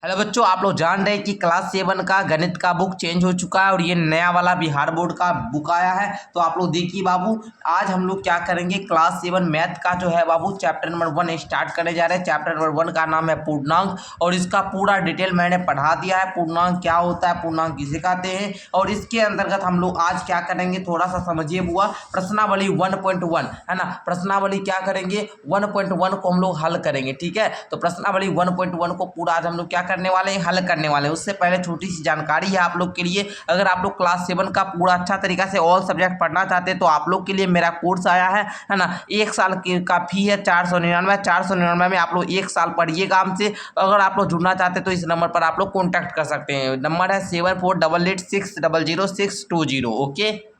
Hello बच्चों, आप लोग जान रहे हैं कि क्लास 7 का गणित का बुक चेंज हो चुका है और ये नया वाला बिहार बोर्ड का बुक आया है। तो आप लोग देखिए बाबू, आज हम लोग क्या करेंगे, क्लास 7 मैथ का जो है बाबू चैप्टर नंबर 1 स्टार्ट करने जा रहे हैं। चैप्टर नंबर 1 का नाम है पूर्णांक और इसका पूरा डिटेल मैंने पढ़ा दिया है। पूर्णांक क्या होता है, पूर्णांक किसे कहते हैं और इसके अंतर्गत हम लोग आज क्या करेंगे, थोड़ा सा समझिए बुआ। प्रश्नावली 1.1 है ना, प्रश्नावली क्या करेंगे 1.1 को हम लोग हल करेंगे। ठीक है, तो प्रश्नावली 1.1 को पूरा आज हम लोग क्या करने वाले हैं, हल करने वाले हैं। उससे पहले छोटी सी जानकारी है आप लोग के लिए, अगर आप लोग क्लास 7 का पूरा अच्छा तरीका से ऑल सब्जेक्ट पढ़ना चाहते हैं तो आप लोग के लिए मेरा कोर्स आया है ना। 1 साल का फी है 499 में आप लोग 1 साल पढ़िएगा हमसे। अगर आप लोग जुड़ना चाहते हैं तो इस नंबर पर आप लोग कॉन्टैक्ट कर सकते हैं। नंबर है 7488600620। ओके,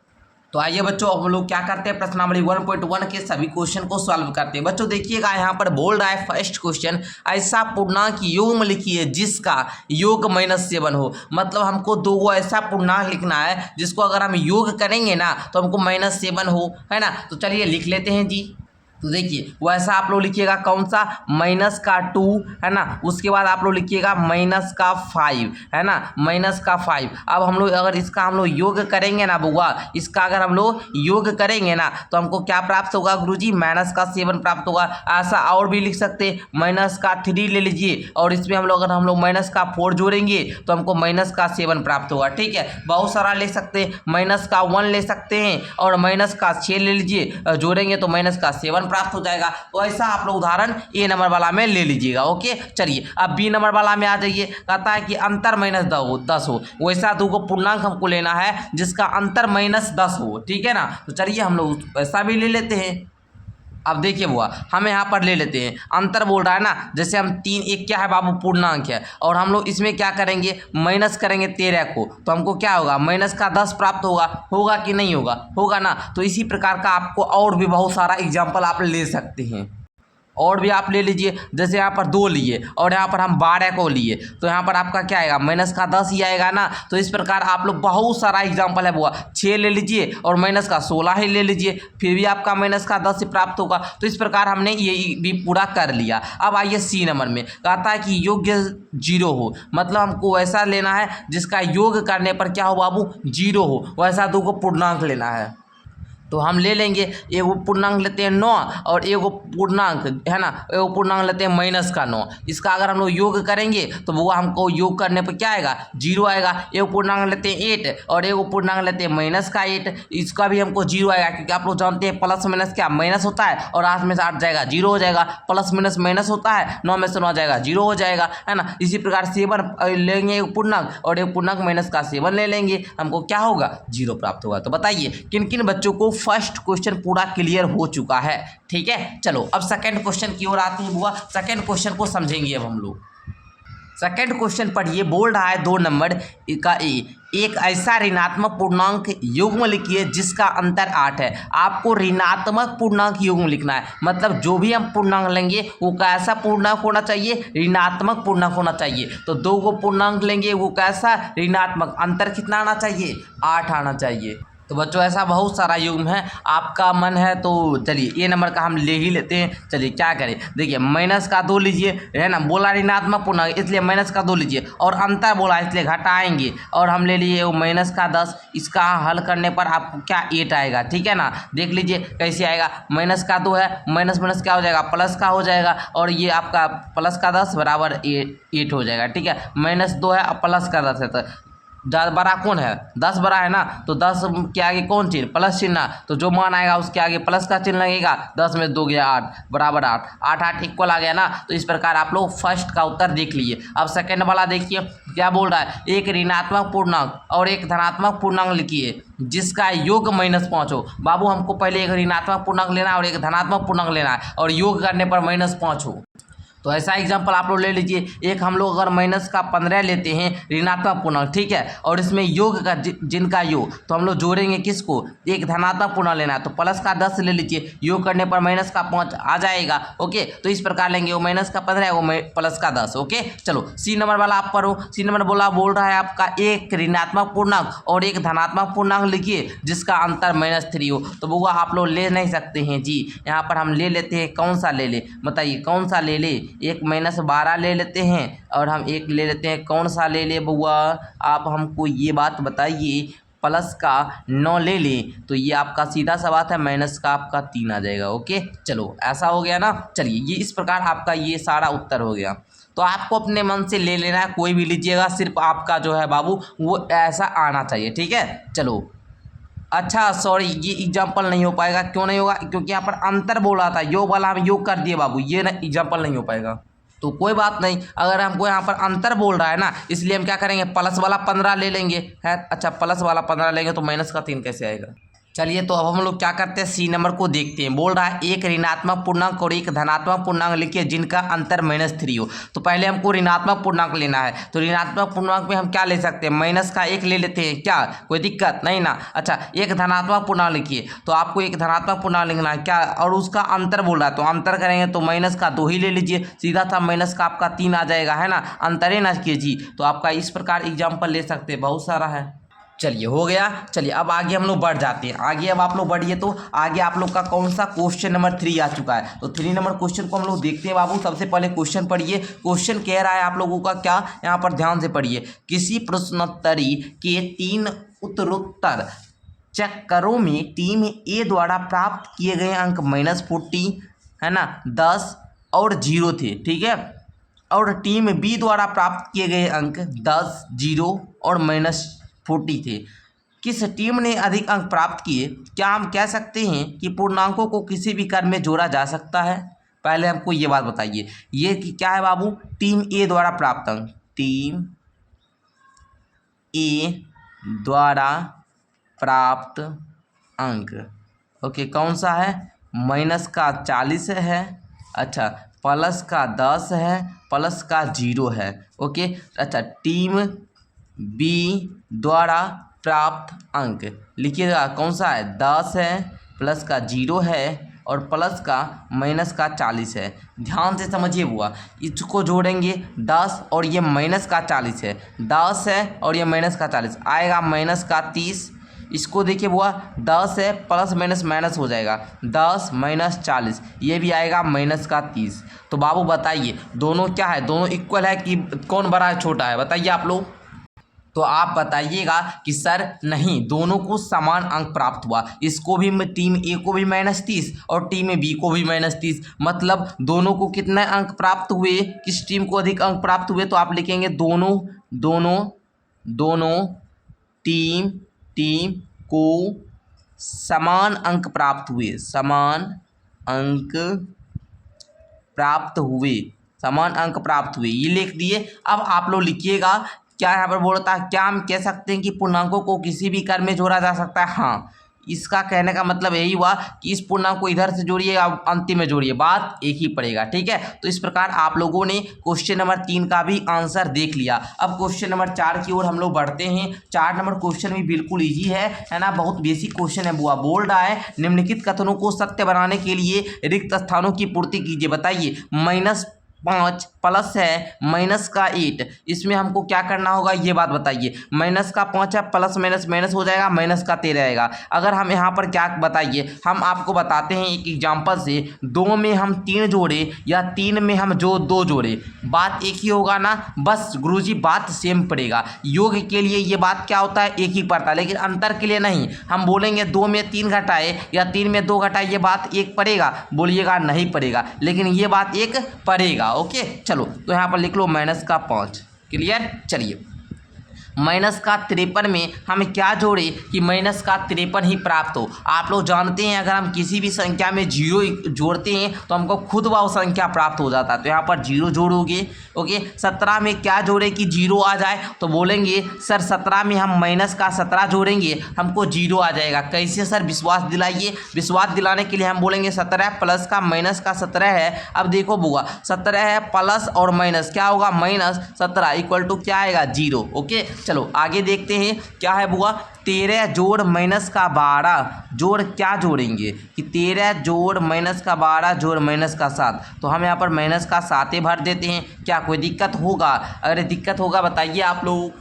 तो आइए बच्चों, अब हम लोग क्या करते हैं, प्रश्नावली 1.1 के सभी क्वेश्चन को सॉल्व करते हैं। बच्चों देखिएगा, यहाँ पर बोल रहा है फर्स्ट क्वेश्चन, ऐसा पूर्णांक योग लिखिए जिसका योग -7 हो। मतलब हमको दो ऐसा पूर्णांक लिखना है जिसको अगर हम योग करेंगे ना तो हमको -7 हो, है ना। तो चलिए लिख लेते हैं जी। तो देखिए वैसा आप लोग लिखिएगा कौन सा, -2 है ना। उसके बाद आप लोग लिखिएगा -5 है ना, -5। अब हम लोग अगर इसका हम लोग योग करेंगे ना बुआ, इसका अगर हम लोग योग करेंगे ना तो हमको क्या प्राप्त होगा गुरुजी, -7 प्राप्त होगा। ऐसा और भी लिख सकते हैं, -3 ले लीजिए और इसमें हम लोग अगर हम लोग -4 जोड़ेंगे तो हमको -7 प्राप्त होगा। ठीक है, बहुत सारा ले सकते हैं, -1 ले सकते हैं और -6 ले लीजिए, जोड़ेंगे तो -7 प्राप्त हो जाएगा। तो ऐसा आप लोग उदाहरण ए नंबर वाला में ले लीजिएगा। ओके, चलिए अब बी नंबर वाला में आ जाइए। कहता है कि अंतर -10 हो, वैसा दो को पूर्णांक हमको लेना है जिसका अंतर -10 हो। ठीक है ना, तो चलिए हम लोग वैसा भी ले लेते हैं। अब देखिए बुआ, हम यहाँ पर ले लेते हैं, अंतर बोल रहा है ना, जैसे हम 3 एक क्या है बाबू, पूर्णांक है और हम लोग इसमें क्या करेंगे, माइनस करेंगे 13 को, तो हमको क्या होगा, -10 प्राप्त होगा। होगा कि नहीं होगा, होगा ना। तो इसी प्रकार का आपको और भी बहुत सारा एग्जाम्पल आप ले सकते हैं, और भी आप ले लीजिए। जैसे यहाँ पर 2 लिए और यहाँ पर हम 12 को लिए तो यहाँ पर आपका क्या आएगा, -10 ही आएगा ना। तो इस प्रकार आप लोग बहुत सारा एग्जाम्पल है बुआ, 6 ले लीजिए और -16 ही ले लीजिए, फिर भी आपका -10 ही प्राप्त होगा। तो इस प्रकार हमने ये भी पूरा कर लिया। अब आइए सी नंबर में, कहता है कि योग 0 हो। मतलब हमको वैसा लेना है जिसका योग करने पर क्या हो बाबू, 0 हो, वैसा 2 को पूर्णांक लेना है। तो हम ले लेंगे, एगो पूर्णांक लेते हैं 9 और एगो पूर्णांक है ना, एगो पूर्णांक लेते हैं -9। इसका अगर हम लोग योग करेंगे तो वो हमको योग करने पर क्या आएगा, 0 आएगा। एगो पूर्णांक लेते हैं 8 और एगो पूर्णांक लेते हैं -8, इसका भी हमको 0 आएगा, क्योंकि आप लोग जानते हैं प्लस माइनस क्या, माइनस होता है और 8 में से 8 जाएगा 0 हो जाएगा। प्लस माइनस माइनस होता है, 9 में से 9 जाएगा 0 हो जाएगा, है ना। इसी प्रकार 7 लेंगे एक पूर्णांक और एक पूर्णांक -7 ले लेंगे, हमको क्या होगा, 0 प्राप्त होगा। तो बताइए किन किन बच्चों को फर्स्ट क्वेश्चन पूरा क्लियर हो चुका है। ठीक है, चलो अब सेकंड क्वेश्चन की ओर आते हैं बुआ। सेकंड क्वेश्चन को समझेंगे अब हम लोग। सेकंड क्वेश्चन पढ़िए, बोल रहा है 2 नंबर का एक ऐसा ऋणात्मक पूर्णांक युग्म लिखिए जिसका अंतर 8 है। आपको ऋणात्मक पूर्णांक युग्म लिखना है, मतलब जो भी हम पूर्णांक लेंगे वो कैसा पूर्णांक होना चाहिए, ऋणात्मक पूर्णांक होना चाहिए। तो 2 को पूर्णांक लेंगे, वो कैसा, ऋणात्मक, अंतर कितना आना चाहिए, 8 आना चाहिए। तो बच्चों ऐसा बहुत सारा युग्म है, आपका मन है तो चलिए ये नंबर का हम ले ही लेते हैं। चलिए क्या करें, देखिए -2 लीजिए, है ना, बोला ऋणात्मक पूर्णांक इसलिए -2 लीजिए और अंतर बोला इसलिए घटाएंगे और हम ले लिए वो -10। इसका हल करने पर आपको क्या 8 आएगा। ठीक है ना, देख लीजिए कैसे आएगा, -2 है, माइनस माइनस क्या हो जाएगा, प्लस का हो जाएगा और ये आपका +10 बराबर 8 हो जाएगा। ठीक है, -2 है और +10 है, तो ज़्यादा बड़ा कौन है, 10 बड़ा है ना। तो 10 के आगे कौन चिन्ह, प्लस चिन्ह, तो जो मान आएगा उसके आगे प्लस का चिन्ह लगेगा। 10 में 2 गया 8 बराबर 8, 8 8 इक्वल आ गया ना। तो इस प्रकार आप लोग फर्स्ट का उत्तर देख लिए। अब सेकंड वाला देखिए क्या बोल रहा है, एक ऋणात्मक पूर्णांक और एक धनात्मक पूर्णांक लिखिए जिसका योग -5 हो। बाबू हमको पहले एक ऋणात्मक पूर्णांक लेना है और एक धनात्मक पूर्णांक लेना है और योग करने पर -5 हो। तो ऐसा एग्जाम्पल आप लोग ले लीजिए, एक हम लोग अगर -15 लेते हैं ऋणात्मक पूर्णांक, ठीक है, और इसमें योग का जिनका योग, तो हम लोग जोड़ेंगे किसको, एक धनात्मक पूर्णांक लेना है तो +10 ले लीजिए, योग करने पर -5 आ जाएगा। ओके, तो इस प्रकार लेंगे, वो -15 वो +10। ओके, चलो सी नंबर वाला आप पढ़ो। सी नंबर बोल रहा है आपका एक ऋणात्मक पूर्णांक और एक धनात्मक पूर्णांक लिखिए जिसका अंतर -3 हो। तो बुआ आप लोग ले नहीं सकते हैं जी, यहाँ पर हम ले लेते हैं, कौन सा ले ले, बताइए कौन सा ले ले, एक -12 ले लेते हैं और हम एक ले लेते हैं, कौन सा ले ले बुआ, आप हमको ये बात बताइए। प्लस का 9 ले लें तो ये आपका सीधा सा बात है माइनस का आपका 3 आ जाएगा। ओके, चलो ऐसा हो गया ना। चलिए ये इस प्रकार आपका ये सारा उत्तर हो गया। तो आपको अपने मन से ले लेना है, कोई भी लीजिएगा, सिर्फ आपका जो है बाबू वो ऐसा आना चाहिए। ठीक है, चलो। अच्छा सॉरी, ये एग्जाम्पल नहीं हो पाएगा। क्यों नहीं होगा? क्योंकि यहाँ पर अंतर बोला था, योग वाला हम योग कर दिए बाबू, ये ना एग्जाम्पल नहीं हो पाएगा। तो कोई बात नहीं, अगर हमको यहाँ पर अंतर बोल रहा है ना, इसलिए हम क्या करेंगे, प्लस वाला 15 ले लेंगे है। अच्छा, प्लस वाला 15 लेंगे तो माइनस का 3 कैसे आएगा? चलिए तो अब हम लोग क्या करते हैं, सी नंबर को देखते हैं। बोल रहा है एक ऋणात्मक पूर्णांक और एक धनात्मक पूर्णांक लिखिए जिनका अंतर -3 हो। तो पहले हमको ऋणात्मक पूर्णांक लेना है। तो ऋणात्मक पूर्णांक में हम क्या ले सकते हैं, माइनस का 1 ले लेते हैं, क्या कोई दिक्कत नहीं ना। अच्छा, एक धनात्मक पूर्णांक लिखिए, तो आपको एक धनात्मक पूर्णांक लिखना है क्या, और उसका अंतर बोल रहा है तो अंतर करेंगे तो माइनस का 2 ही ले लीजिए, सीधा था माइनस का आपका 3 आ जाएगा, है ना। अंतर ही ना कीजिए। तो आपका इस प्रकार एग्जाम्पल ले सकते हैं, बहुत सारा है। चलिए हो गया। चलिए अब आगे हम लोग बढ़ जाते हैं। आगे अब आप लोग बढ़िए, तो आगे आप लोग का कौन सा क्वेश्चन नंबर 3 आ चुका है। तो 3 नंबर क्वेश्चन को हम लोग देखते हैं बाबू। सबसे पहले क्वेश्चन पढ़िए। क्वेश्चन कह रहा है आप लोगों का क्या, यहाँ पर ध्यान से पढ़िए। किसी प्रश्नोत्तरी के 3 उत्तरोत्तर चक्करों में टीम ए द्वारा प्राप्त किए गए अंक -40 है ना, 10 और 0 थे। ठीक है, और टीम बी द्वारा प्राप्त किए गए अंक 10, 0 और -40 थे। किस टीम ने अधिक अंक प्राप्त किए? क्या हम कह सकते हैं कि पूर्णांकों को किसी भी क्रम में जोड़ा जा सकता है? पहले हमको ये बात बताइए, ये कि क्या है बाबू, टीम ए द्वारा प्राप्त अंक, टीम ए द्वारा प्राप्त अंक। ओके, कौन सा है, माइनस का 40 है, अच्छा प्लस का 10 है, प्लस का 0 है। ओके, अच्छा टीम बी द्वारा प्राप्त अंक लिखिएगा, कौन सा है, 10 है, प्लस का 0 है और प्लस का माइनस का 40 है। ध्यान से समझिए बुआ, इसको जोड़ेंगे 10 और ये माइनस का 40 है, 10 है और ये माइनस का 40 आएगा, माइनस का 30। इसको देखिए बुआ, 10 है, प्लस माइनस माइनस हो जाएगा, 10 माइनस 40, ये भी आएगा माइनस का 30। तो बाबू बताइए दोनों क्या है, दोनों इक्वल है कि कौन बड़ा है छोटा है, बताइए आप लोग। तो आप बताइएगा कि सर नहीं, दोनों को समान अंक प्राप्त हुआ। इसको भी टीम ए को भी -30 और टीम बी को भी -30, मतलब दोनों को कितने अंक प्राप्त हुए, किस टीम को अधिक अंक प्राप्त हुए। तो आप लिखेंगे दोनों टीम को समान अंक प्राप्त हुए, समान अंक प्राप्त हुए, ये लिख दिए। अब आप लोग लिखिएगा क्या यहाँ पर बोलता है, क्या हम कह सकते हैं कि पूर्णांकों को किसी भी क्रम में जोड़ा जा सकता है? हाँ, इसका कहने का मतलब यही हुआ कि इस पूर्णांक को इधर से जोड़िए, अब अंतिम में जोड़िए, बात एक ही पड़ेगा। ठीक है, तो इस प्रकार आप लोगों ने क्वेश्चन नंबर 3 का भी आंसर देख लिया। अब क्वेश्चन नंबर 4 की ओर हम लोग बढ़ते हैं। 4 नंबर क्वेश्चन भी बिल्कुल ईजी है ना, बहुत बेसिक क्वेश्चन है बुआ। बोल रहा है निम्नलिखित कथनों को सत्य बनाने के लिए रिक्त स्थानों की पूर्ति कीजिए। बताइए, -5 प्लस है माइनस का 8, इसमें हमको क्या करना होगा, ये बात बताइए। माइनस का 5 है, प्लस माइनस माइनस हो जाएगा, माइनस का 13 आएगा। अगर हम यहाँ पर क्या बताइए, हम आपको बताते हैं एक एग्जांपल से, 2 में हम 3 जोड़े या 3 में हम जो 2 जोड़े, बात एक ही होगा ना। बस गुरुजी बात सेम पड़ेगा। योग के लिए ये बात क्या होता है, एक ही पड़ता है, लेकिन अंतर के लिए नहीं। हम बोलेंगे 2 में 3 घटाए या 3 में 2 घटाए, ये बात एक पड़ेगा, बोलिएगा नहीं पड़ेगा, लेकिन ये बात एक पड़ेगा। ओके, चलो तो यहाँ पर लिख लो -5। क्लियर। चलिए, -53 में हम क्या जोड़े कि -53 ही प्राप्त हो। आप लोग जानते हैं अगर हम किसी भी संख्या में 0 जोड़ते हैं तो हमको खुद वह संख्या प्राप्त हो जाता है। तो यहाँ पर 0 जोड़ोगे। ओके, 17 में क्या जोड़े कि 0 आ जाए, तो बोलेंगे सर 17 में हम -17 जोड़ेंगे, हमको 0 आ जाएगा। कैसे सर, विश्वास दिलाइए। विश्वास दिलाने के लिए हम बोलेंगे 17 प्लस का -17 है। अब देखो बुआ, 17 है प्लस और माइनस क्या होगा, -17 इक्वल टू क्या आएगा, 0। ओके, चलो आगे देखते हैं क्या है बुआ। 13 जोड़ -12 जोड़ क्या जोड़ेंगे कि 13 जोड़ -12 जोड़ -7, तो हम यहाँ पर -7 भर देते हैं। क्या कोई दिक्कत होगा? अगर दिक्कत होगा बताइए आप लोग।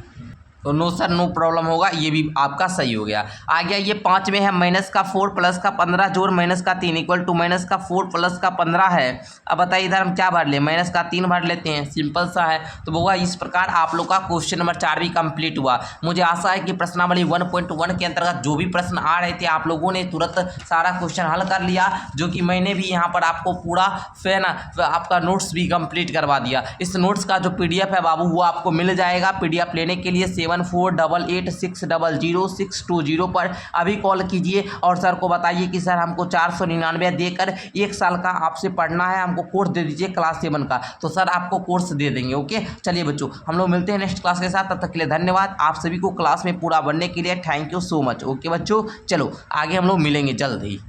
तो नो सर नो प्रॉब्लम होगा, ये भी आपका सही हो गया। आ गया ये 5 में है -4 प्लस का 15 जोड़ -3 इक्वल टू -4 प्लस का 15 है। अब बताइए इधर हम क्या भर ले, -3 भर लेते हैं, सिंपल सा है। तो होगा इस प्रकार आप लोग का क्वेश्चन नंबर 4 भी कंप्लीट हुआ। मुझे आशा है कि प्रश्नावली 1.1 के अंतर्गत जो भी प्रश्न आ रहे थे आप लोगों ने तुरंत सारा क्वेश्चन हल कर लिया, जो कि मैंने भी यहाँ पर आपको पूरा फैन आपका नोट्स भी कंप्लीट करवा दिया। इस नोट्स का जो PDF है बाबू वो आपको मिल जाएगा। PDF लेने के लिए 7488600620 पर अभी कॉल कीजिए और सर को बताइए कि सर हमको 499 देकर 1 साल का आपसे पढ़ना है, हमको कोर्स दे दीजिए क्लास 7 का, तो सर आपको कोर्स दे देंगे। ओके चलिए बच्चों, हम लोग मिलते हैं नेक्स्ट क्लास के साथ, तब तक के लिए धन्यवाद। आप सभी को क्लास में पूरा बनने के लिए thank you so much. Okay बच्चों, चलो आगे हम लोग मिलेंगे जल्द ही।